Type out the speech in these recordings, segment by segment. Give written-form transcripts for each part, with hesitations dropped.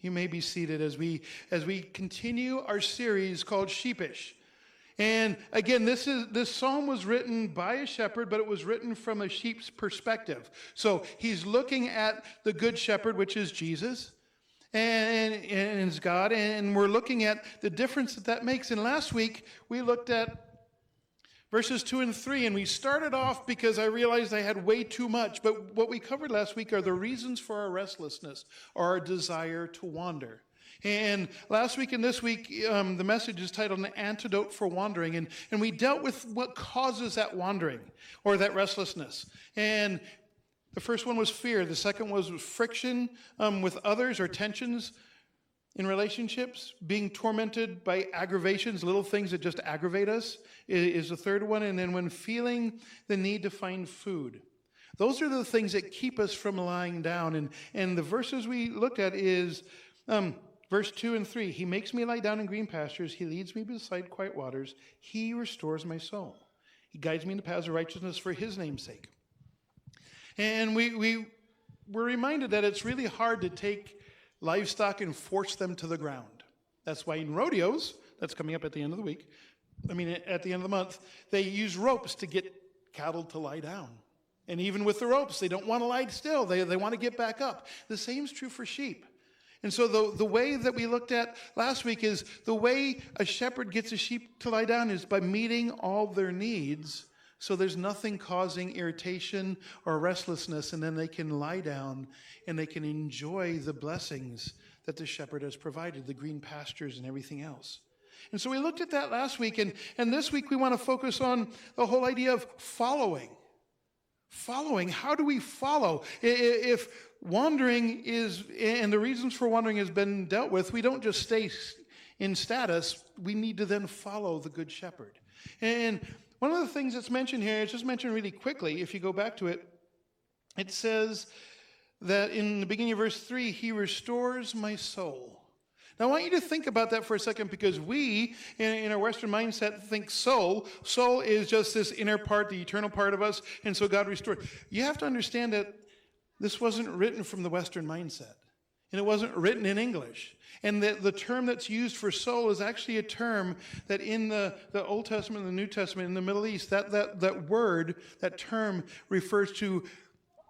You may be seated as we continue our series called Sheepish. And again, this psalm was written by a shepherd, but it was written from a sheep's perspective. So he's looking at the good shepherd, which is Jesus, and is God, and we're looking at the difference that makes. And last week we looked at verses 2 and 3, and we started off because I realized I had way too much. But what we covered last week are the reasons for our restlessness, or our desire to wander. And last week and this week, the message is titled An Antidote for Wandering. And we dealt with what causes that wandering, or that restlessness. And the first one was fear. The second was friction with others, or tensions in relationships. Being tormented by aggravations, little things that just aggravate us, is the third one. And then when feeling the need to find food. Those are the things that keep us from lying down. And the verses we looked at is verse 2 and 3. He makes me lie down in green pastures. He leads me beside quiet waters. He restores my soul. He guides me in the paths of righteousness for his name's sake. And we were reminded that it's really hard to take livestock and force them to the ground. That's why in rodeos, that's coming up at the end of the week, at the end of the month, they use ropes to get cattle to lie down. And even with the ropes, they don't want to lie still. They want to get back up. The same is true for sheep. And so the way that we looked at last week is the way a shepherd gets a sheep to lie down is by meeting all their needs, so there's nothing causing irritation or restlessness, and then they can lie down and they can enjoy the blessings that the shepherd has provided, the green pastures and everything else. And so we looked at that last week, and this week we want to focus on the whole idea of following. Following, how do we follow? If wandering is, and the reasons for wandering has been dealt with, we don't just stay in status, we need to then follow the good shepherd. And one of the things that's mentioned here, it's just mentioned really quickly, if you go back to it, it says that in the beginning of verse 3, he restores my soul. Now I want you to think about that for a second, because we, in our Western mindset, think soul. Soul is just this inner part, the eternal part of us, and so God restored. You have to understand that this wasn't written from the Western mindset, and it wasn't written in English. And the term that's used for soul is actually a term that in the Old Testament and the New Testament, in the Middle East, that word, that term refers to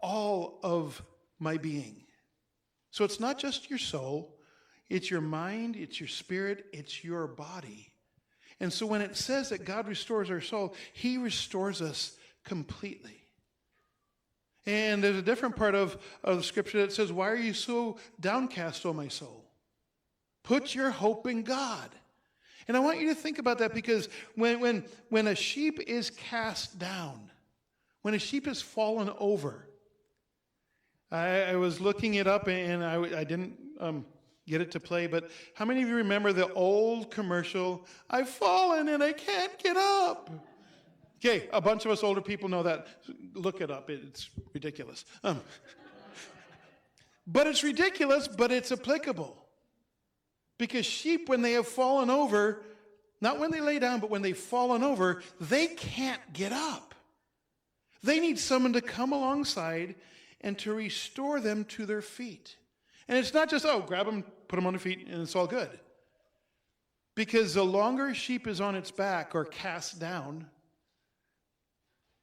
all of my being. So it's not just your soul, it's your mind, it's your spirit, it's your body. And so when it says that God restores our soul, he restores us completely. And there's a different part of the scripture that says, why are you so downcast, O my soul? Put your hope in God. And I want you to think about that, because when a sheep is cast down, when a sheep has fallen over, I was looking it up and I didn't get it to play, but how many of you remember the old commercial, I've fallen and I can't get up? Okay, a bunch of us older people know that. Look it up. It's ridiculous. But it's ridiculous, but it's applicable. Because sheep, when they have fallen over, not when they lay down, but when they've fallen over, they can't get up. They need someone to come alongside and to restore them to their feet. And it's not just, grab them, put them on their feet, and it's all good. Because the longer a sheep is on its back or cast down,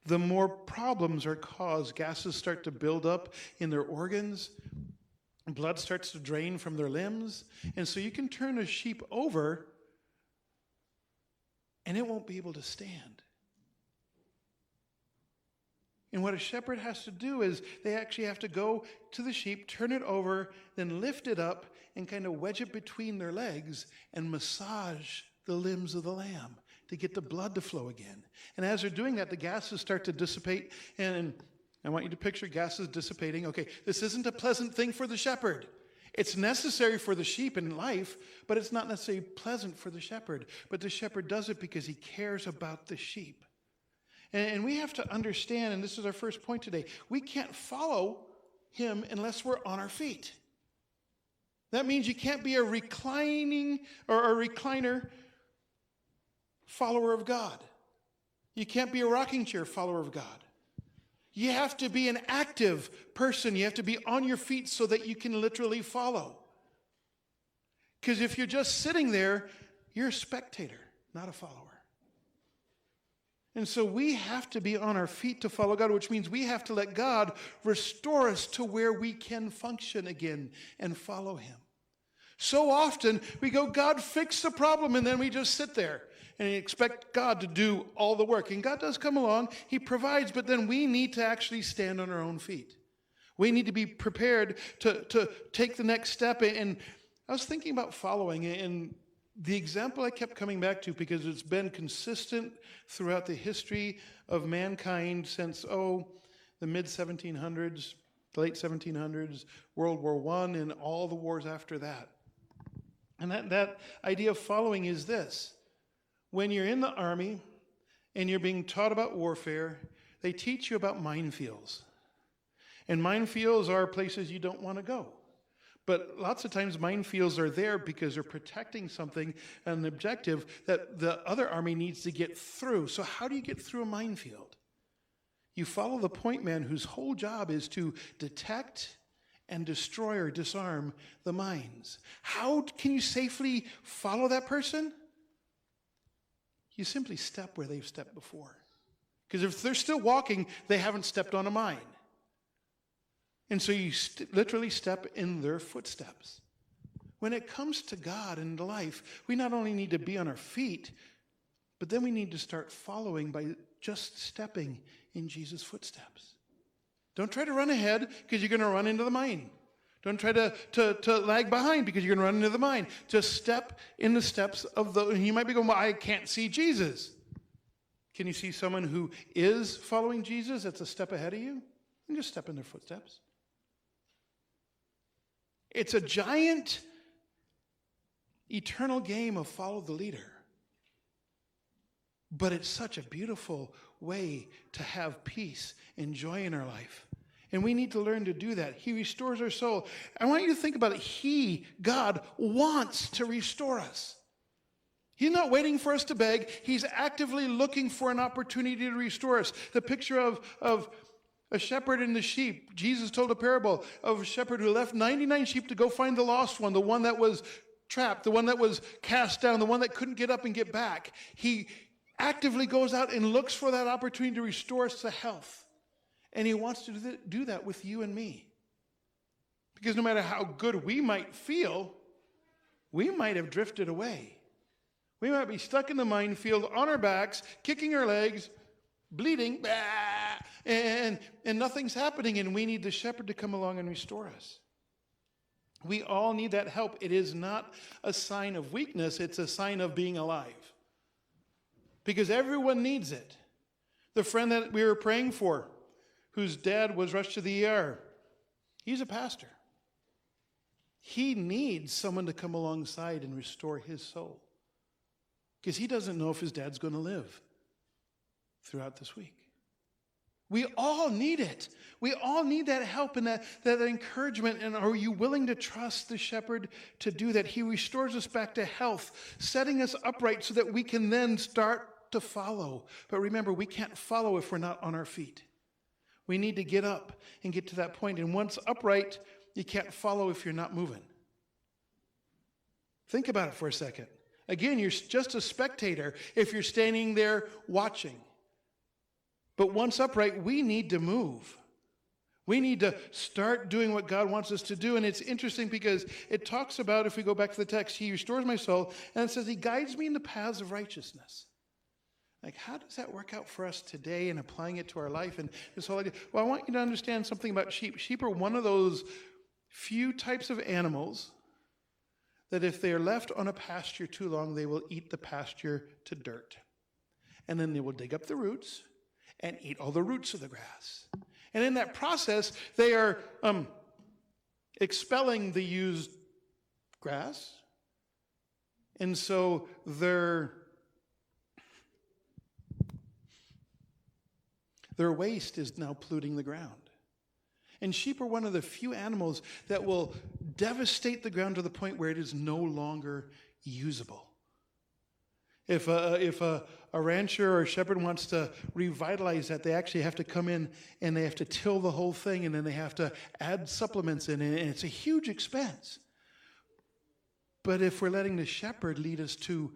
the more problems are caused. Gases start to build up in their organs. Blood starts to drain from their limbs. And so you can turn a sheep over and it won't be able to stand. And what a shepherd has to do is they actually have to go to the sheep, turn it over, then lift it up and kind of wedge it between their legs and massage the limbs of the lamb to get the blood to flow again. And as they're doing that, the gases start to dissipate. And I want you to picture gases dissipating. Okay, this isn't a pleasant thing for the shepherd. It's necessary for the sheep in life, but it's not necessarily pleasant for the shepherd. But the shepherd does it because he cares about the sheep. And we have to understand, and this is our first point today, we can't follow him unless we're on our feet. That means you can't be a reclining or a recliner follower of God. You can't be a rocking chair follower of God. You have to be an active person. You have to be on your feet so that you can literally follow. Because if you're just sitting there, you're a spectator, not a follower. And so we have to be on our feet to follow God, which means we have to let God restore us to where we can function again and follow him. So often we go, God, fix the problem, and then we just sit there and expect God to do all the work. And God does come along, he provides, but then we need to actually stand on our own feet. We need to be prepared to take the next step. And I was thinking about following, and the example I kept coming back to, because it's been consistent throughout the history of mankind since, the mid-1700s, the late 1700s, World War I, and all the wars after that. And that idea of following is this. When you're in the army and you're being taught about warfare, they teach you about minefields. And minefields are places you don't want to go. But lots of times minefields are there because they're protecting something, an objective that the other army needs to get through. So how do you get through a minefield? You follow the point man whose whole job is to detect and destroy or disarm the mines. How can you safely follow that person? You simply step where they've stepped before. Because if they're still walking, they haven't stepped on a mine. And so you literally step in their footsteps. When it comes to God and life, we not only need to be on our feet, but then we need to start following by just stepping in Jesus' footsteps. Don't try to run ahead because you're going to run into the mine. Don't try to lag behind because you're going to run into the mine. Just step in the steps of the... And you might be going, well, I can't see Jesus. Can you see someone who is following Jesus that's a step ahead of you? And just step in their footsteps. It's a giant, eternal game of follow the leader. But it's such a beautiful way to have peace and joy in our life. And we need to learn to do that. He restores our soul. I want you to think about it. He, God, wants to restore us. He's not waiting for us to beg. He's actively looking for an opportunity to restore us. The picture of a shepherd and the sheep. Jesus told a parable of a shepherd who left 99 sheep to go find the lost one, the one that was trapped, the one that was cast down, the one that couldn't get up and get back. He actively goes out and looks for that opportunity to restore us to health. And he wants to do that with you and me. Because no matter how good we might feel, we might have drifted away. We might be stuck in the minefield on our backs, kicking our legs, bleeding, and nothing's happening, and we need the shepherd to come along and restore us. We all need that help. It is not a sign of weakness, it's a sign of being alive. Because everyone needs it. The friend that we were praying for, whose dad was rushed to the ER, he's a pastor. He needs someone to come alongside and restore his soul. Because he doesn't know if his dad's going to live throughout this week. We all need it. We all need that help and that encouragement. And are you willing to trust the shepherd to do that? He restores us back to health, setting us upright so that we can then start to follow. But remember, we can't follow if we're not on our feet. We need to get up and get to that point. And once upright, you can't follow if you're not moving. Think about it for a second. Again, you're just a spectator if you're standing there watching. But once upright, we need to move. We need to start doing what God wants us to do. And it's interesting because it talks about, if we go back to the text, he restores my soul, and it says he guides me in the paths of righteousness. Like, how does that work out for us today and applying it to our life and this whole idea? Well, I want you to understand something about sheep. Sheep are one of those few types of animals that if they are left on a pasture too long, they will eat the pasture to dirt. And then they will dig up the roots and eat all the roots of the grass. And in that process, they are expelling the used grass. And so their waste is now polluting the ground. And sheep are one of the few animals that will devastate the ground to the point where it is no longer usable. If a rancher or a shepherd wants to revitalize that, they actually have to come in and they have to till the whole thing, and then they have to add supplements in, and it's a huge expense. But if we're letting the shepherd lead us to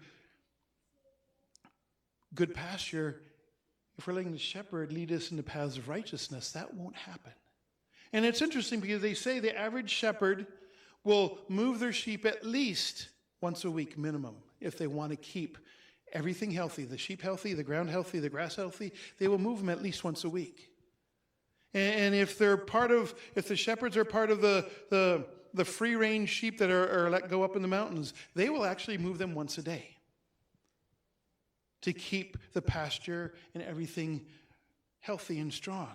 good pasture, if we're letting the shepherd lead us in the paths of righteousness, that won't happen. And it's interesting because they say the average shepherd will move their sheep at least once a week minimum if they want to keep everything healthy, the sheep healthy, the ground healthy, the grass healthy. They will move them at least once a week. And if the shepherds are part of the free range sheep that are let go up in the mountains, they will actually move them once a day to keep the pasture and everything healthy and strong.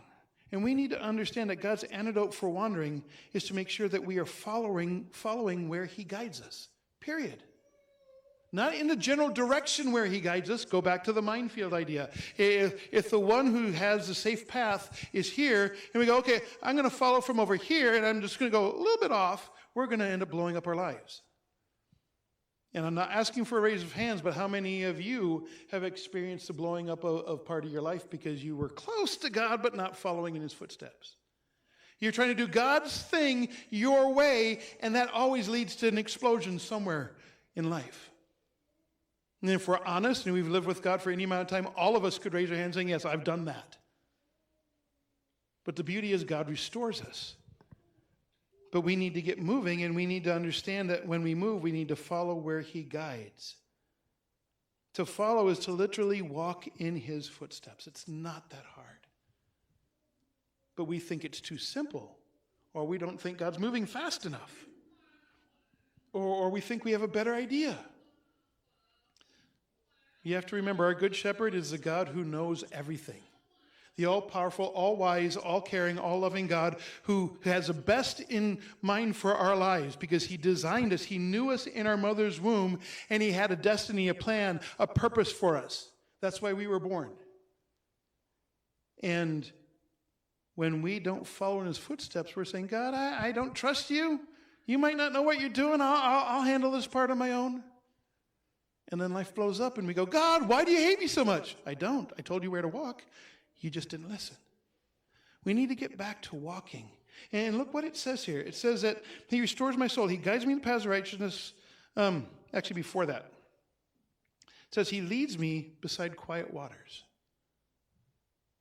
And we need to understand that God's antidote for wandering is to make sure that we are following where he guides us, period. Not in the general direction where he guides us. Go back to the minefield idea. If the one who has the safe path is here, and we go, okay, I'm going to follow from over here, and I'm just going to go a little bit off, we're going to end up blowing up our lives. And I'm not asking for a raise of hands, but how many of you have experienced the blowing up of part of your life because you were close to God but not following in his footsteps? You're trying to do God's thing your way, and that always leads to an explosion somewhere in life. And if we're honest and we've lived with God for any amount of time, all of us could raise our hands saying, yes, I've done that. But the beauty is God restores us. But we need to get moving, and we need to understand that when we move, we need to follow where he guides. To follow is to literally walk in his footsteps. It's not that hard. But we think it's too simple, or we don't think God's moving fast enough, or we think we have a better idea. You have to remember, our good shepherd is the God who knows everything. The all-powerful, all-wise, all-caring, all-loving God who has the best in mind for our lives because he designed us. He knew us in our mother's womb, and he had a destiny, a plan, a purpose for us. That's why we were born. And when we don't follow in his footsteps, we're saying, God, I don't trust you. You might not know what you're doing. I'll handle this part on my own. And then life blows up, and we go, God, why do you hate me so much? I don't. I told you where to walk. You just didn't listen. We need to get back to walking. And look what it says here. It says that he restores my soul. He guides me in the paths of righteousness. Actually, before that. It says he leads me beside quiet waters.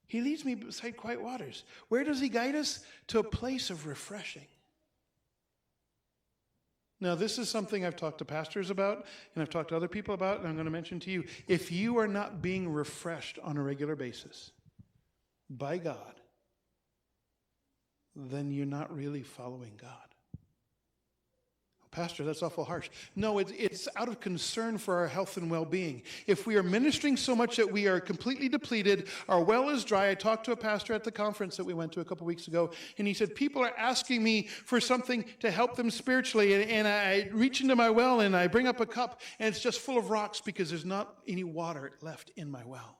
He leads me beside quiet waters. Where does he guide us? To a place of refreshing. Now, this is something I've talked to pastors about, and I've talked to other people about, and I'm going to mention to you. If you are not being refreshed on a regular basis by God, then you're not really following God. Pastor, that's awful harsh. No, it's out of concern for our health and well-being. If we are ministering so much that we are completely depleted, our well is dry. I talked to a pastor at the conference that we went to a couple weeks ago, and he said, people are asking me for something to help them spiritually, and I reach into my well, and I bring up a cup, and it's just full of rocks because there's not any water left in my well.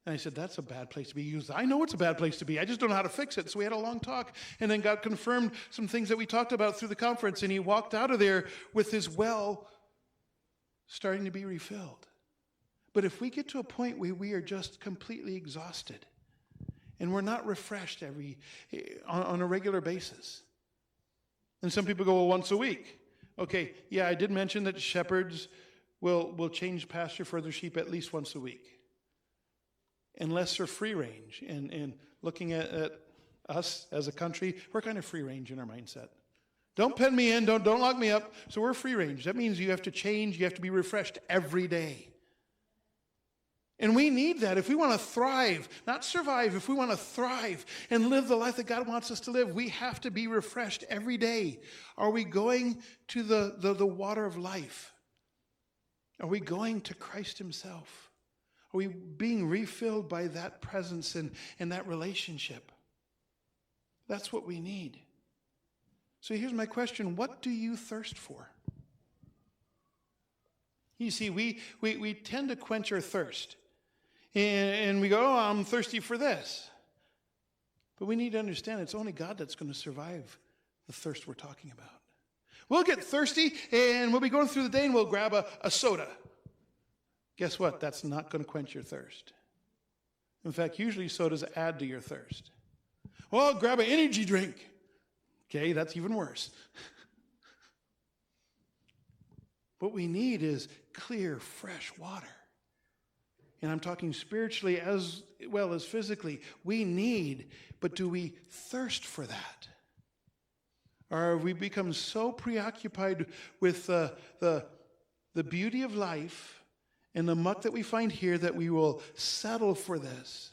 And I said, that's a bad place to be. He goes, I know it's a bad place to be. I just don't know how to fix it. So we had a long talk, and then God confirmed some things that we talked about through the conference, and he walked out of there with his well starting to be refilled. But if we get to a point where we are just completely exhausted and we're not refreshed on a regular basis, and some people go, well, once a week. Okay, yeah, I did mention that shepherds will change pasture for their sheep at least once a week. Unless they're free range. And looking at us as a country, we're kind of free range in our mindset. Don't pen me in, don't lock me up. So we're free range. That means you have to change, you have to be refreshed every day. And we need that if we want to thrive, not survive. If we want to thrive and live the life that God wants us to live, we have to be refreshed every day. Are we going to the water of life? Are we going to Christ himself? Are we being refilled by that presence and that relationship? That's what we need. So here's my question. What do you thirst for? You see, we tend to quench our thirst. And we go, oh, I'm thirsty for this. But we need to understand it's only God that's going to survive the thirst we're talking about. We'll get thirsty, and we'll be going through the day, and we'll grab a soda. Guess what? That's not going to quench your thirst. In fact, usually sodas add to your thirst. Well, grab an energy drink. Okay, that's even worse. What we need is clear, fresh water. And I'm talking spiritually as well as physically. We need, but do we thirst for that? Or have we become so preoccupied with the beauty of life and the muck that we find here that we will settle for this?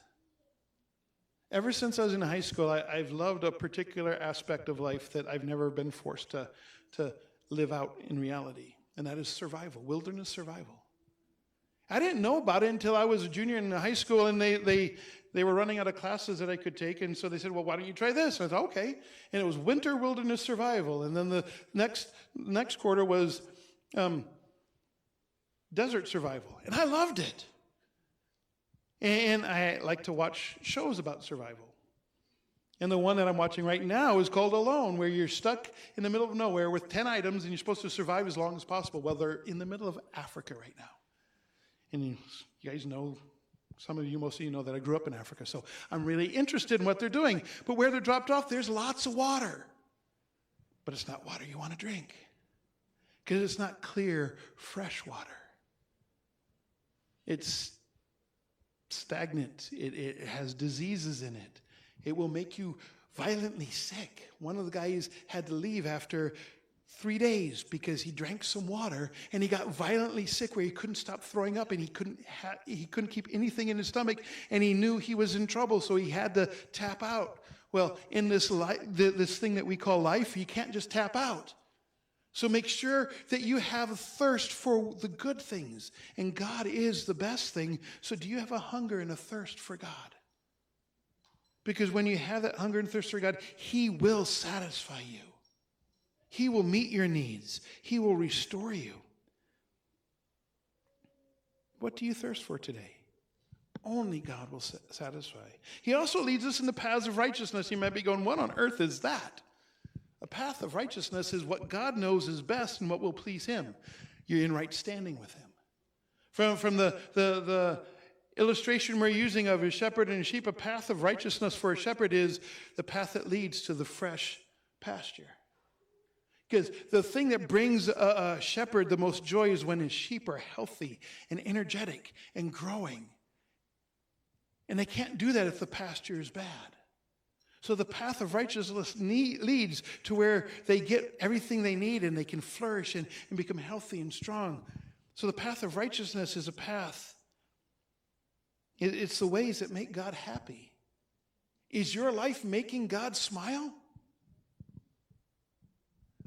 Ever since I was in high school, I've loved a particular aspect of life that I've never been forced to live out in reality, and that is survival, wilderness survival. I didn't know about it until I was a junior in high school, and they were running out of classes that I could take, and so they said, well, why don't you try this? And I thought, okay. And it was winter wilderness survival, and then the next quarter was desert survival, and I loved it. And I like to watch shows about survival. And the one that I'm watching right now is called Alone, where you're stuck in the middle of nowhere with 10 items, and you're supposed to survive as long as possible. Well, they're in the middle of Africa right now. And you guys know, some of you, most of you know that I grew up in Africa, so I'm really interested in what they're doing. But where they're dropped off, there's lots of water. But it's not water you want to drink, because it's not clear, fresh water. It's stagnant. It has diseases in it. It will make you violently sick. One of the guys had to leave after 3 days because he drank some water and he got violently sick where he couldn't stop throwing up, and he couldn't keep anything in his stomach, and he knew he was in trouble, so he had to tap out. Well, in this thing that we call life, you can't just tap out. So make sure that you have a thirst for the good things, and God is the best thing. So do you have a hunger and a thirst for God? Because when you have that hunger and thirst for God, He will satisfy you. He will meet your needs. He will restore you. What do you thirst for today? Only God will satisfy. He also leads us in the paths of righteousness. You might be going, what on earth is that? A path of righteousness is what God knows is best and what will please Him. You're in right standing with Him. From the illustration we're using of a shepherd and a sheep, a path of righteousness for a shepherd is the path that leads to the fresh pasture. Because the thing that brings a shepherd the most joy is when his sheep are healthy and energetic and growing. And they can't do that if the pasture is bad. So the path of righteousness leads to where they get everything they need and they can flourish and become healthy and strong. So the path of righteousness is a path. It's the ways that make God happy. Is your life making God smile?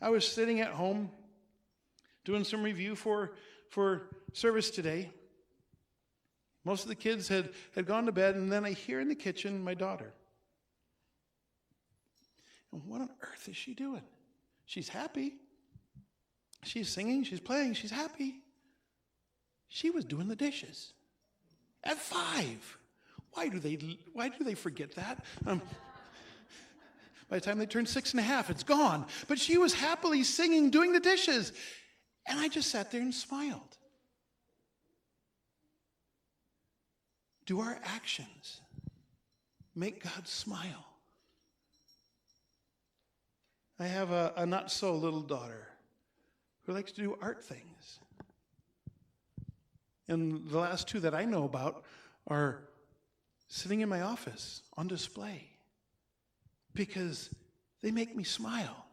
I was sitting at home doing some review for service today. Most of the kids had gone to bed, and then I hear in the kitchen my daughter. And what on earth is she doing? She's happy. She's singing, she's playing, she's happy. She was doing the dishes at 5. Why do they forget that? By the time they turn 6.5, it's gone. But she was happily singing, doing the dishes. And I just sat there and smiled. Do our actions make God smile? I have a not-so-little daughter who likes to do art things. And the last 2 that I know about are sitting in my office on display because they make me smile.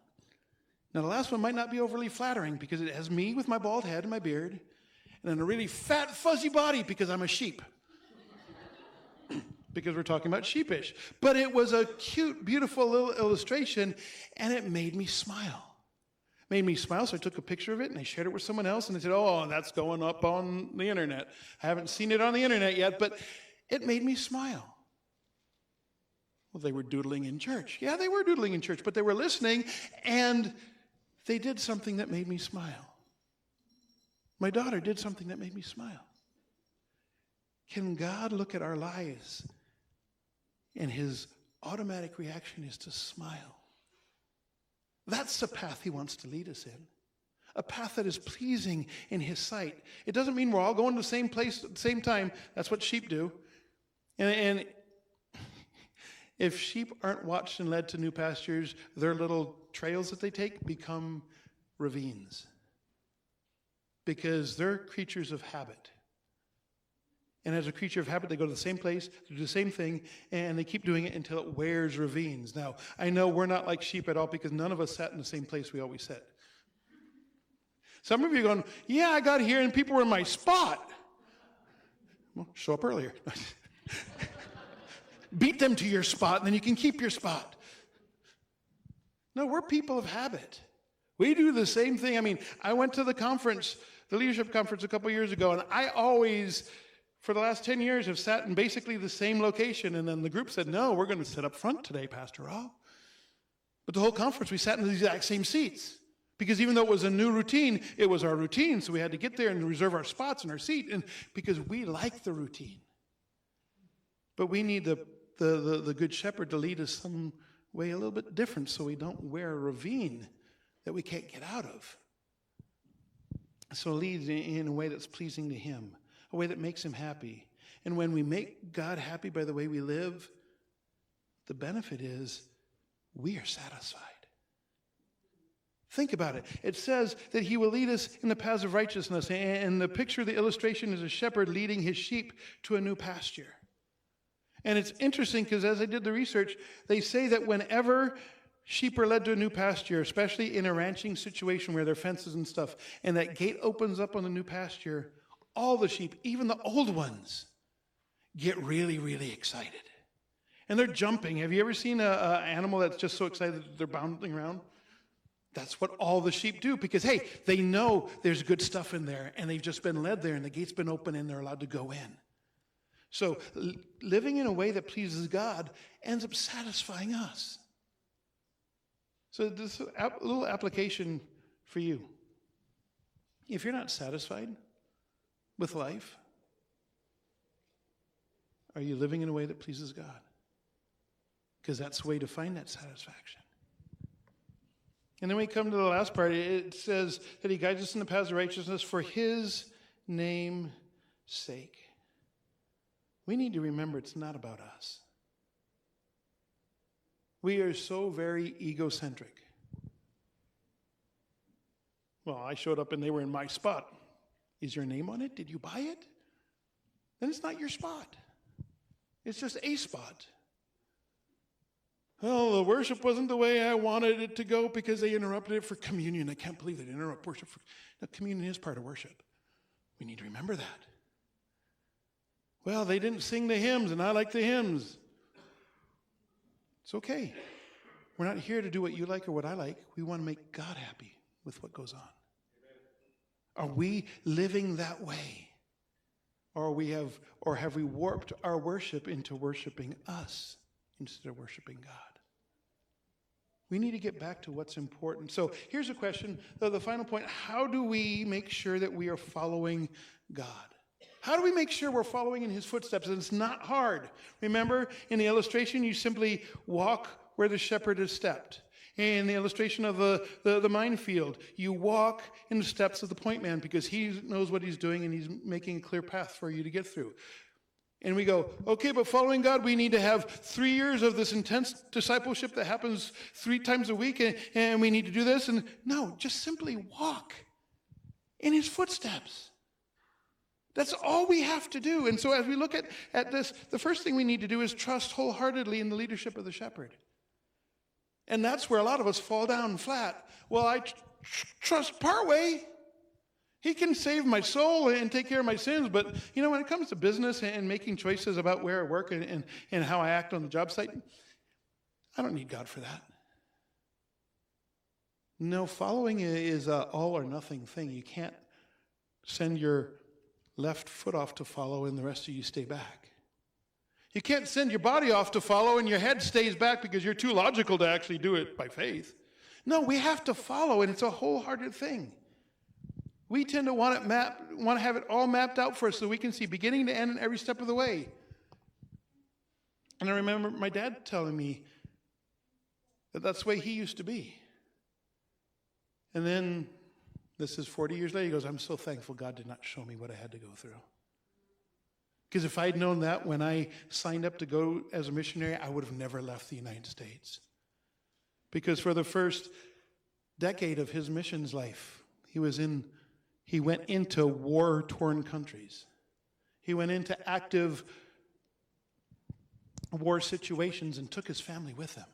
Now, the last one might not be overly flattering because it has me with my bald head and my beard and then a really fat, fuzzy body because I'm a sheep. Because we're talking about Sheepish. But it was a cute, beautiful little illustration, and it made me smile. Made me smile, so I took a picture of it, and I shared it with someone else, and they said, oh, that's going up on the internet. I haven't seen it on the internet yet, but it made me smile. Well, they were doodling in church. Yeah, they were doodling in church, but they were listening, and they did something that made me smile. My daughter did something that made me smile. Can God look at our lives and His automatic reaction is to smile? That's the path He wants to lead us in. A path that is pleasing in His sight. It doesn't mean we're all going to the same place at the same time. That's what sheep do. And if sheep aren't watched and led to new pastures, their little trails that they take become ravines. because they're creatures of habit. And as a creature of habit, they go to the same place, do the same thing, and they keep doing it until it wears ravines. Now, I know we're not like sheep at all because none of us sat in the same place we always sit. Some of you are going, yeah, I got here and people were in my spot. Well, show up earlier. Beat them to your spot, and then you can keep your spot. No, we're people of habit. We do the same thing. I mean, I went to the conference, the leadership conference a couple years ago, and I always, for the last 10 years, have sat in basically the same location. And then the group said, no, we're going to sit up front today, Pastor Rob. But the whole conference, we sat in the exact same seats. Because even though it was a new routine, it was our routine. So we had to get there and reserve our spots and our seat. And because we like the routine. But we need the good shepherd to lead us some way a little bit different so we don't wear a ravine that we can't get out of. So lead in a way that's pleasing to him, a way that makes him happy. And when we make God happy by the way we live, the benefit is we are satisfied. Think about it. It says that he will lead us in the paths of righteousness. And the picture, the illustration is a shepherd leading his sheep to a new pasture. And it's interesting because as I did the research, they say that whenever sheep are led to a new pasture, especially in a ranching situation where there are fences and stuff, and that gate opens up on the new pasture, all the sheep, even the old ones, get really, really excited. And they're jumping. Have you ever seen an animal that's just so excited that they're bounding around? That's what all the sheep do because, hey, they know there's good stuff in there, and they've just been led there, and the gate's been open, and they're allowed to go in. So living in a way that pleases God ends up satisfying us. So this little application for you. If you're not satisfied with life, are you living in a way that pleases God? Because that's the way to find that satisfaction. And then we come to the last part. It says that he guides us in the paths of righteousness for his name's sake. We need to remember it's not about us. We are so very egocentric. Well, I showed up and they were in my spot. Is your name on it? Did you buy it? Then it's not your spot. It's just a spot. Well, the worship wasn't the way I wanted it to go because they interrupted it for communion. I can't believe they interrupt worship. Communion is part of worship. We need to remember that. Well, they didn't sing the hymns, and I like the hymns. It's okay. We're not here to do what you like or what I like. We want to make God happy with what goes on. Are we living that way? Or have we warped our worship into worshiping us instead of worshiping God? We need to get back to what's important. So here's a question, the final point. How do we make sure that we are following God? How do we make sure we're following in his footsteps? And it's not hard. Remember, in the illustration, you simply walk where the shepherd has stepped. In the illustration of the minefield, you walk in the steps of the point man because he knows what he's doing and he's making a clear path for you to get through. And we go, okay, but following God, we need to have 3 years of this intense discipleship that happens 3 times a week, and we need to do this. And no, just simply walk in his footsteps. That's all we have to do. And so as we look at this, the first thing we need to do is trust wholeheartedly in the leadership of the shepherd. And that's where a lot of us fall down flat. Well, I trust partway. He can save my soul and take care of my sins, but when it comes to business and making choices about where I work and how I act on the job site, I don't need God for that. No, following is an all or nothing thing. You can't send your left foot off to follow and the rest of you stay back. You can't send your body off to follow and your head stays back because you're too logical to actually do it by faith. No, we have to follow, and it's a wholehearted thing. We tend to want to have it all mapped out for us so we can see beginning to end and every step of the way. And I remember my dad telling me that that's the way he used to be. And then, this is 40 years later, he goes, I'm so thankful God did not show me what I had to go through. Because if I'd known that when I signed up to go as a missionary, I would have never left the United States. Because for the first decade of his missions life, he was in He went into war-torn countries. He went into active war situations and took his family with him.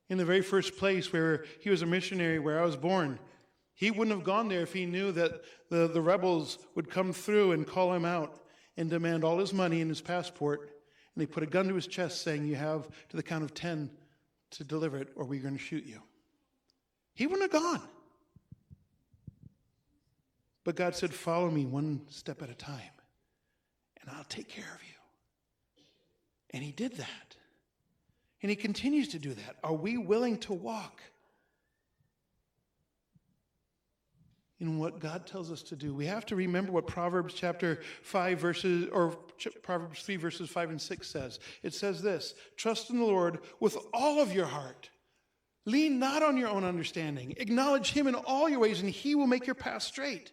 In the very first place where he was a missionary, where I was born, he wouldn't have gone there if he knew that the rebels would come through and call him out and demand all his money and his passport. And they put a gun to his chest saying, you have to the count of 10 to deliver it or we're going to shoot you. He wouldn't have gone. But God said, follow me one step at a time and I'll take care of you. And he did that. And he continues to do that. Are we willing to walk in what God tells us to do? We have to remember what Proverbs chapter 5 verses, or Proverbs 3 verses 5 and 6 says. It says this, trust in the Lord with all of your heart. Lean not on your own understanding. Acknowledge him in all your ways and he will make your path straight.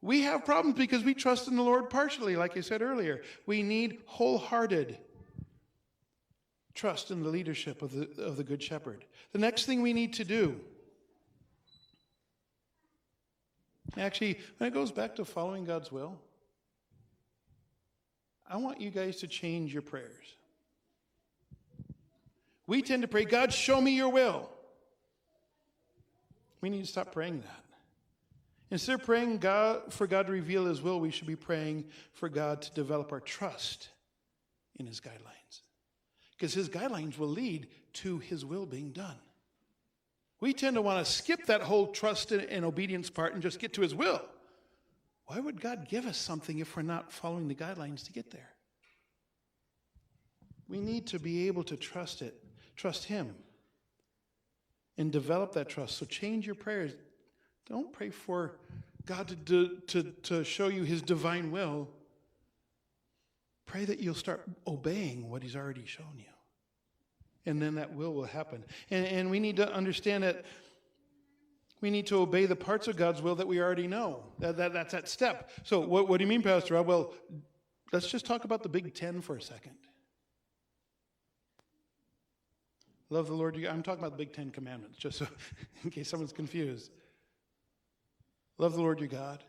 We have problems because we trust in the Lord partially, like I said earlier. We need wholehearted trust in the leadership of the Good Shepherd. The next thing we need to do, actually, when it goes back to following God's will, I want you guys to change your prayers. We tend to pray, God, show me your will. We need to stop praying that. Instead of praying for God to reveal his will, we should be praying for God to develop our trust in his guidelines. Because his guidelines will lead to his will being done. We tend to want to skip that whole trust and obedience part and just get to his will. Why would God give us something if we're not following the guidelines to get there? We need to be able to trust him, and develop that trust. So change your prayers. Don't pray for God to show you his divine will. Pray that you'll start obeying what he's already shown you. And then that will happen. And we need to understand that we need to obey the parts of God's will that we already know. That's that step. So what do you mean, Pastor Rob? Well, let's just talk about the Big Ten for a second. Love the Lord. I'm talking about the Big Ten Commandments, just so in case someone's confused. Love the Lord your God.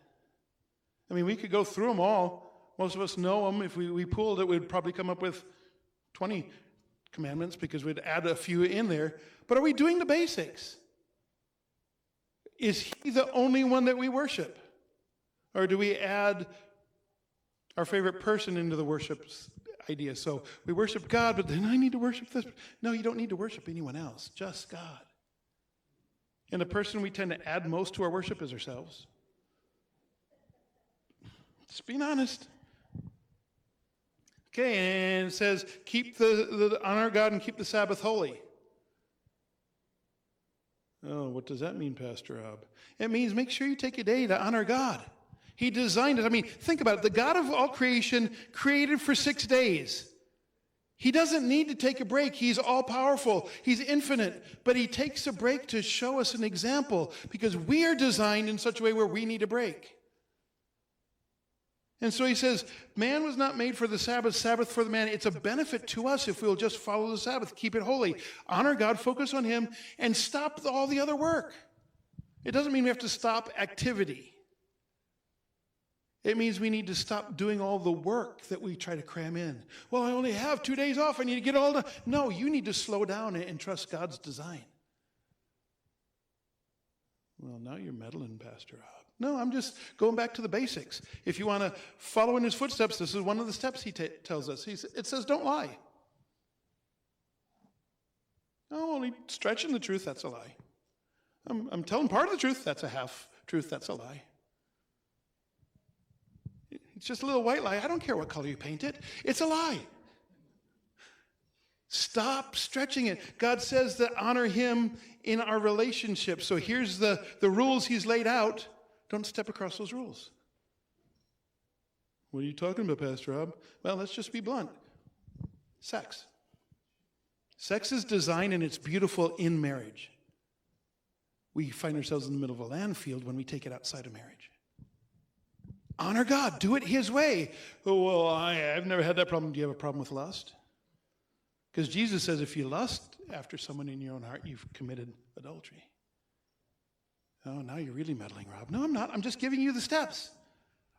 I mean, we could go through them all. Most of us know them. If we pooled it, we'd probably come up with 20 commandments because we'd add a few in there. But are we doing the basics? Is he the only one that we worship? Or do we add our favorite person into the worship idea? So we worship God, but then I need to worship this. No, you don't need to worship anyone else, just God. And the person we tend to add most to our worship is ourselves. Just being honest. Okay, and it says, keep honor God and keep the Sabbath holy. Oh, what does that mean, Pastor Rob? It means make sure you take a day to honor God. He designed it. I mean, think about it. The God of all creation created for 6 days. He doesn't need to take a break. He's all-powerful. He's infinite. But he takes a break to show us an example because we are designed in such a way where we need a break. And so he says, man was not made for the Sabbath, Sabbath for the man. It's a benefit to us if we'll just follow the Sabbath, keep it holy, honor God, focus on him, and stop all the other work. It doesn't mean we have to stop activity. It means we need to stop doing all the work that we try to cram in. Well, I only have 2 days off. I need to get all done. No, you need to slow down and trust God's design. Well, now you're meddling, Pastor Rob. No, I'm just going back to the basics. If you want to follow in his footsteps, this is one of the steps he tells us. It says, don't lie. No, only stretching the truth, that's a lie. I'm telling part of the truth, that's a half truth, that's a lie. It's just a little white lie. I don't care what color you paint it. It's a lie. Stop stretching it. God says to honor him in our relationship. So here's the rules he's laid out. Don't step across those rules. What are you talking about, Pastor Rob? Well, let's just be blunt. Sex. Sex is designed and it's beautiful in marriage. We find ourselves in the middle of a landfill when we take it outside of marriage. Honor God. Do it his way. Oh, well, I've never had that problem. Do you have a problem with lust? Because Jesus says if you lust after someone in your own heart, you've committed adultery. Oh, now you're really meddling, Rob. No, I'm not. I'm just giving you the steps.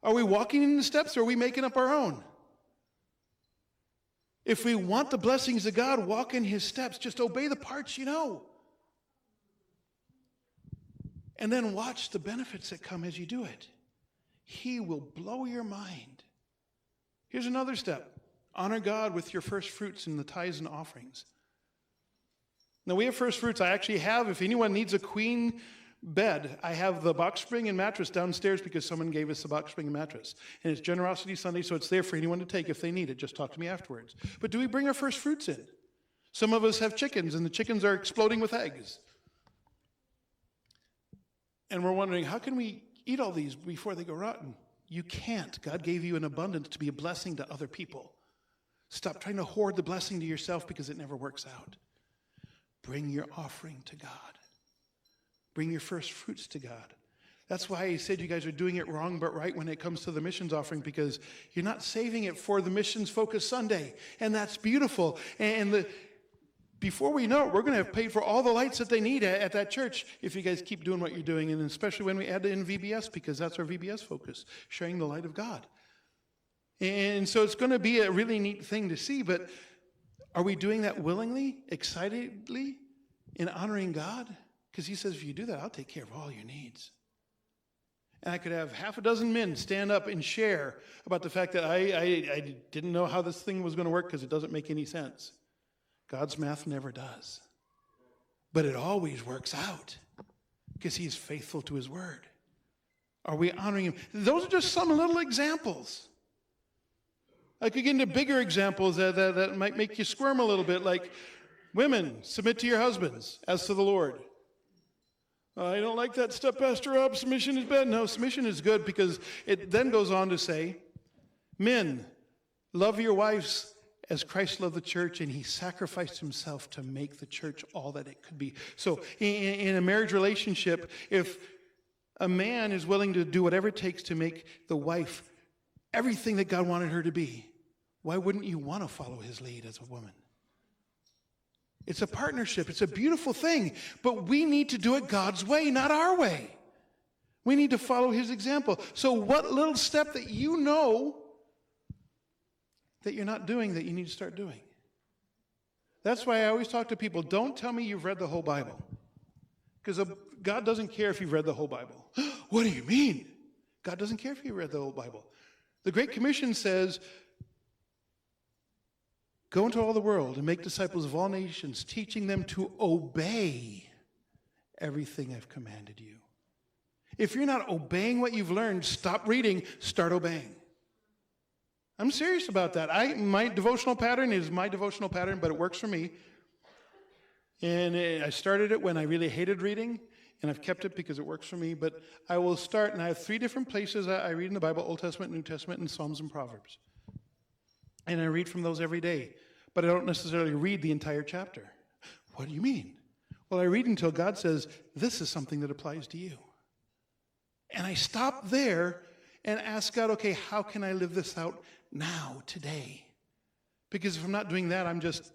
Are we walking in the steps or are we making up our own? If we want the blessings of God, walk in his steps. Just obey the parts you know. And then watch the benefits that come as you do it. He will blow your mind. Here's another step. Honor God with your first fruits and the tithes and offerings. Now, we have first fruits. I actually have, if anyone needs a queen bed, I have the box spring and mattress downstairs because someone gave us the box spring and mattress. And it's Generosity Sunday, so it's there for anyone to take if they need it. Just talk to me afterwards. But do we bring our first fruits in? Some of us have chickens, and the chickens are exploding with eggs. And we're wondering, how can we eat all these before they go rotten? You can't. God gave you an abundance to be a blessing to other people. Stop trying to hoard the blessing to yourself because it never works out. Bring your offering to God. Bring your first fruits to God. That's why he said you guys are doing it wrong but right when it comes to the missions offering, because you're not saving it for the missions focused Sunday. And that's beautiful. And before we know it, we're going to have paid for all the lights that they need at that church if you guys keep doing what you're doing, and especially when we add in VBS, because that's our VBS focus, sharing the light of God. And so it's going to be a really neat thing to see, but are we doing that willingly, excitedly, in honoring God? Because he says, if you do that, I'll take care of all your needs. And I could have half a dozen men stand up and share about the fact that I didn't know how this thing was going to work because it doesn't make any sense. God's math never does. But it always works out because he's faithful to his word. Are we honoring him? Those are just some little examples. I could get into bigger examples that might make you squirm a little bit, like women, submit to your husbands as to the Lord. I don't like that step, Pastor Rob. Submission is bad. No, submission is good because it then goes on to say, men, love your wives as Christ loved the church, and he sacrificed himself to make the church all that it could be. So in a marriage relationship, if a man is willing to do whatever it takes to make the wife everything that God wanted her to be, why wouldn't you want to follow his lead as a woman? It's a partnership. It's a beautiful thing. But we need to do it God's way, not our way. We need to follow his example. So what little step that you know that you're not doing that you need to start doing? That's why I always talk to people, don't tell me you've read the whole Bible. Because God doesn't care if you've read the whole Bible. What do you mean? God doesn't care if you read the whole Bible. The Great Commission says, go into all the world and make disciples of all nations, teaching them to obey everything I've commanded you. If you're not obeying what you've learned, stop reading, start obeying. I'm serious about that. My devotional pattern is my devotional pattern, but it works for me. And I started it when I really hated reading, and I've kept it because it works for me. But I will start, and I have 3 different places I read in the Bible: Old Testament, New Testament, and Psalms and Proverbs. And I read from those every day. But I don't necessarily read the entire chapter. What do you mean? Well, I read until God says, this is something that applies to you. And I stop there and ask God, okay, how can I live this out now, today? Because if I'm not doing that, I'm just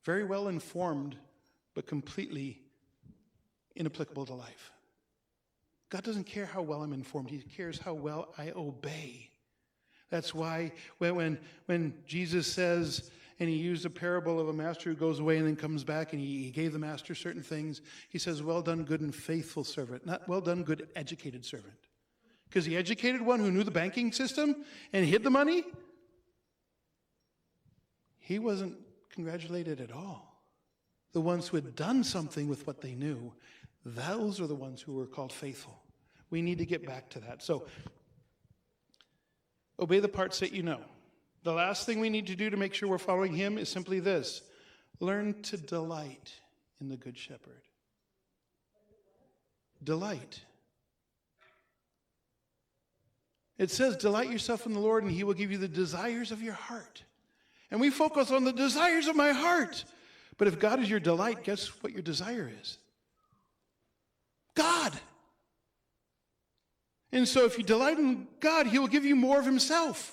very well informed, but completely inapplicable to life. God doesn't care how well I'm informed. He cares how well I obey. That's why when Jesus says, and he used a parable of a master who goes away and then comes back, and he gave the master certain things, he says, well done, good and faithful servant. Not well done, good, educated servant. Because the educated one who knew the banking system and hid the money, he wasn't congratulated at all. The ones who had done something with what they knew, those are the ones who were called faithful. We need to get back to that. So, obey the parts that you know. The last thing we need to do to make sure we're following him is simply this: learn to delight in the Good Shepherd. Delight. It says, delight yourself in the Lord, and he will give you the desires of your heart. And we focus on the desires of my heart. But if God is your delight, guess what your desire is? God. And so if you delight in God, he will give you more of himself.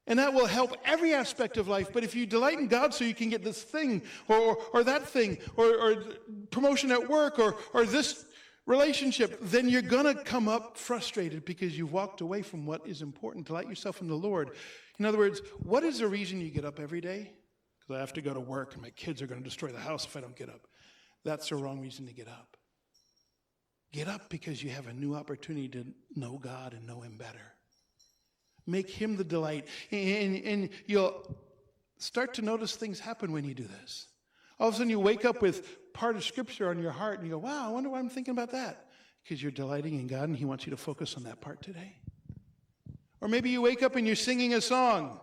And that will help every aspect of life. But if you delight in God so you can get this thing or that thing or promotion at work or this relationship, then you're going to come up frustrated because you've walked away from what is important. Delight yourself in the Lord. In other words, what is the reason you get up every day? Because I have to go to work and my kids are going to destroy the house if I don't get up. That's the wrong reason to get up. Get up because you have a new opportunity to know God and know Him better. Make Him the delight. And you'll start to notice things happen when you do this. All of a sudden you wake up with part of Scripture on your heart and you go, wow, I wonder why I'm thinking about that. Because you're delighting in God and He wants you to focus on that part today. Or maybe you wake up and you're singing a song.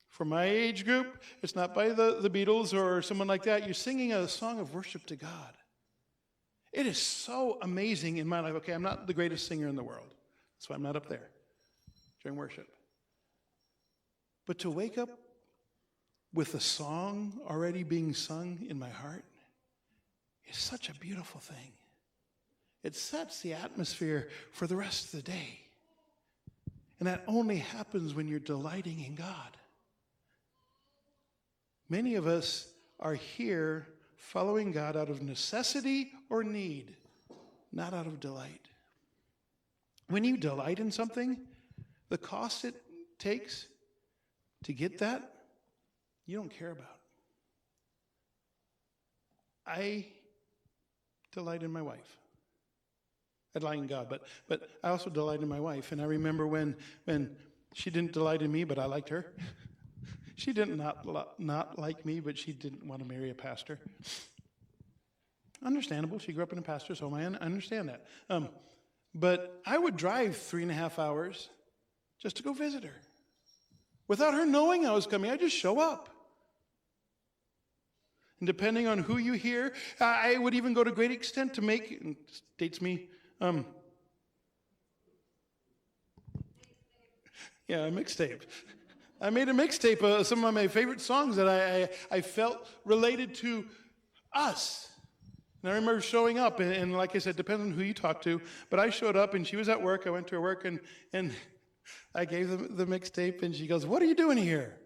For my age group, it's not by the Beatles or someone like that. You're singing a song of worship to God. It is so amazing in my life. Okay, I'm not the greatest singer in the world. That's why I'm not up there during worship. But to wake up with a song already being sung in my heart is such a beautiful thing. It sets the atmosphere for the rest of the day. And that only happens when you're delighting in God. Many of us are here following God out of necessity or need, not out of delight. When you delight in something, the cost it takes to get that, you don't care about. I delight in my wife. I delight in God, but I also delight in my wife. And I remember when she didn't delight in me, but I liked her. She didn't not like me, but she didn't want to marry a pastor. Understandable. She grew up in a pastor's home. I understand that. But I would drive 3.5 hours just to go visit her. Without her knowing I was coming, I'd just show up. And depending on who you hear, I would even go to great extent to make, and this dates me, a mixtape. I made a mixtape of some of my favorite songs that I felt related to us. And I remember showing up, and like I said, depends on who you talk to, but I showed up, and she was at work. I went to her work, and I gave the mixtape, and she goes, "What are you doing here?"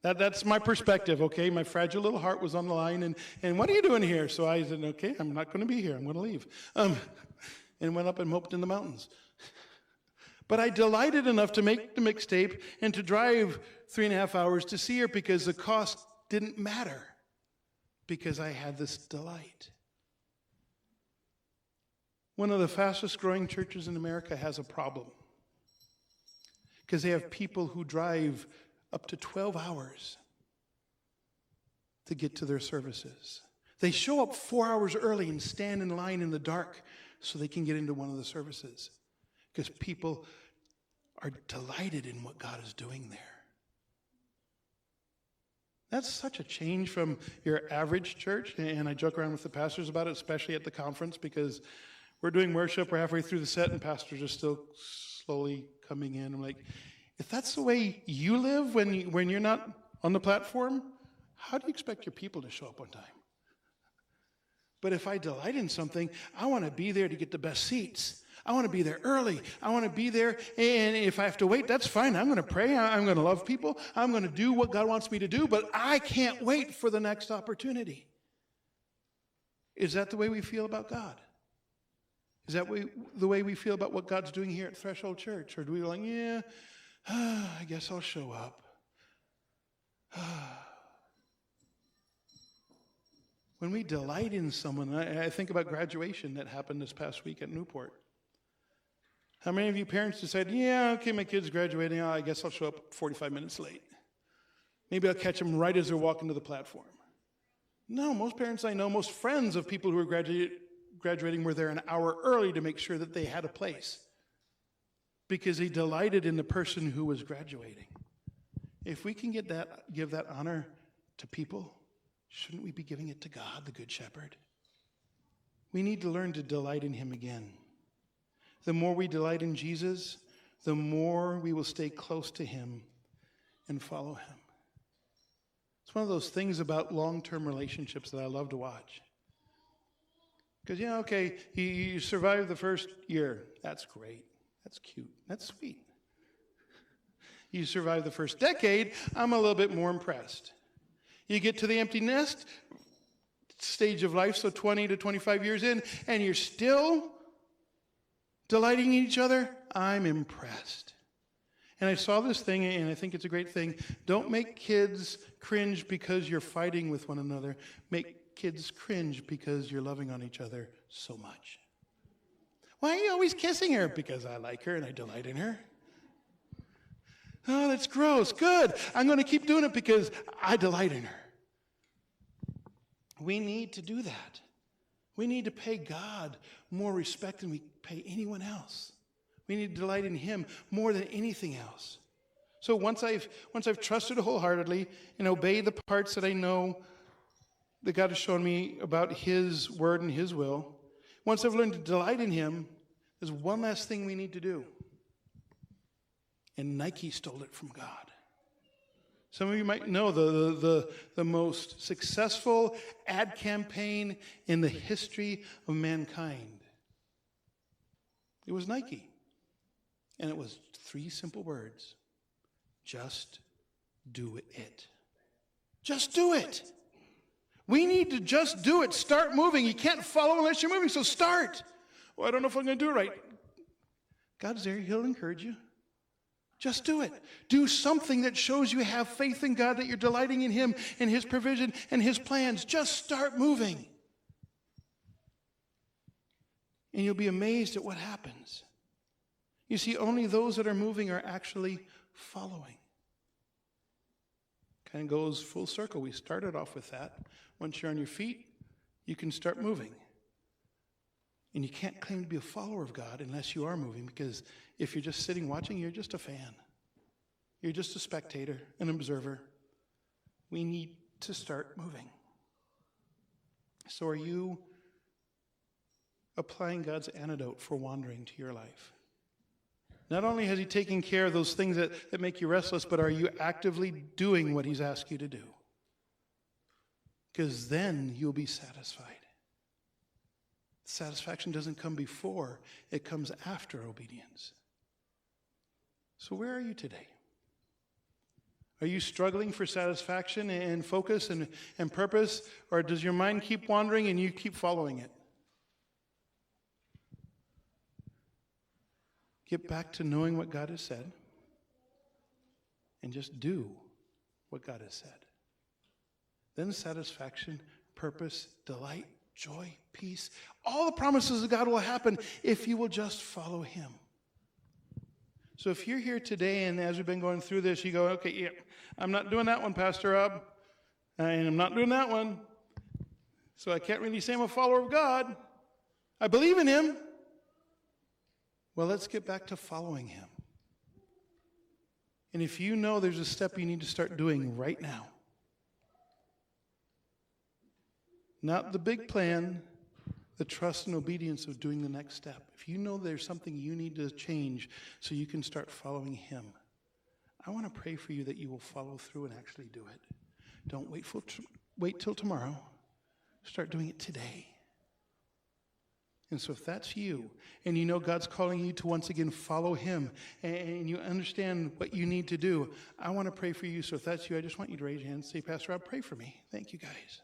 That's my perspective, okay? My fragile little heart was on the line, and what are you doing here? So I said, okay, I'm not going to be here. I'm going to leave. And went up and moped in the mountains. But I delighted enough to make the mixtape and to drive 3.5 hours to see her because the cost didn't matter because I had this delight. One of the fastest growing churches in America has a problem because they have people who drive up to 12 hours to get to their services. They show up 4 hours early and stand in line in the dark so they can get into one of the services because people are delighted in what God is doing there. That's such a change from your average church, and I joke around with the pastors about it, especially at the conference, because we're doing worship, we're halfway through the set, and pastors are still slowly coming in. I'm like, if that's the way you live when you're not on the platform, how do you expect your people to show up on time? But if I delight in something, I want to be there to get the best seats. I want to be there early. I want to be there, and if I have to wait, that's fine. I'm going to pray. I'm going to love people. I'm going to do what God wants me to do, but I can't wait for the next opportunity. Is that the way we feel about God? Is that the way we feel about what God's doing here at Threshold Church? Or do we go like, yeah, I guess I'll show up. When we delight in someone, I think about graduation that happened this past week at Newport. How many of you parents decided, yeah, okay, my kid's graduating, I guess I'll show up 45 minutes late. Maybe I'll catch them right as they're walking to the platform. No, most parents I know, most friends of people who are graduating were there an hour early to make sure that they had a place because they delighted in the person who was graduating. If we can give that honor to people, shouldn't we be giving it to God, the Good Shepherd? We need to learn to delight in Him again. The more we delight in Jesus, the more we will stay close to Him and follow Him. It's one of those things about long-term relationships that I love to watch. Because, okay, you survived the first year. That's great. That's cute. That's sweet. You survived the first decade. I'm a little bit more impressed. You get to the empty nest stage of life, so 20 to 25 years in, and you're still delighting in each other, I'm impressed. And I saw this thing, and I think it's a great thing. Don't make kids cringe because you're fighting with one another. Make kids cringe because you're loving on each other so much. Why are you always kissing her? Because I like her and I delight in her. Oh, that's gross. Good. I'm going to keep doing it because I delight in her. We need to do that. We need to pay God more respect than we pay anyone else. We need to delight in him more than anything else. So once I've trusted wholeheartedly and obeyed the parts that I know that God has shown me about his word and his will, once I've learned to delight in him, there's one last thing we need to do. And Nike stole it from God. Some of you might know the most successful ad campaign in the history of mankind. It was Nike. And it was 3 simple words. Just do it. Just do it. We need to just do it. Start moving. You can't follow unless you're moving, so start. Well, I don't know if I'm going to do it right. God's there. He'll encourage you. Just do it. Do something that shows you have faith in God, that you're delighting in him and his provision and his plans. Just start moving. And you'll be amazed at what happens. You see, only those that are moving are actually following. Kind of goes full circle. We started off with that. Once you're on your feet, you can start moving. And you can't claim to be a follower of God unless you are moving, because if you're just sitting watching, you're just a fan. You're just a spectator, an observer. We need to start moving. So are you applying God's antidote for wandering to your life? Not only has he taken care of those things that make you restless, but are you actively doing what he's asked you to do? Because then you'll be satisfied. Satisfaction doesn't come before, it comes after obedience. So where are you today? Are you struggling for satisfaction and focus and purpose, or does your mind keep wandering and you keep following it? Get back to knowing what God has said and just do what God has said. Then satisfaction, purpose, delight, joy, peace, all the promises of God will happen if you will just follow him. So if you're here today and as we've been going through this, you go, okay, yeah, I'm not doing that one, Pastor Rob, and I'm not doing that one, so I can't really say I'm a follower of God. I believe in him. Well, let's get back to following him. And if you know there's a step you need to start doing right now, not the big plan, the trust and obedience of doing the next step. If you know there's something you need to change so you can start following him, I want to pray for you that you will follow through and actually do it. Don't wait till tomorrow. Start doing it today. And so if that's you, and you know God's calling you to once again follow him, and you understand what you need to do, I want to pray for you. So if that's you, I just want you to raise your hand and say, Pastor Rob, pray for me. Thank you, guys.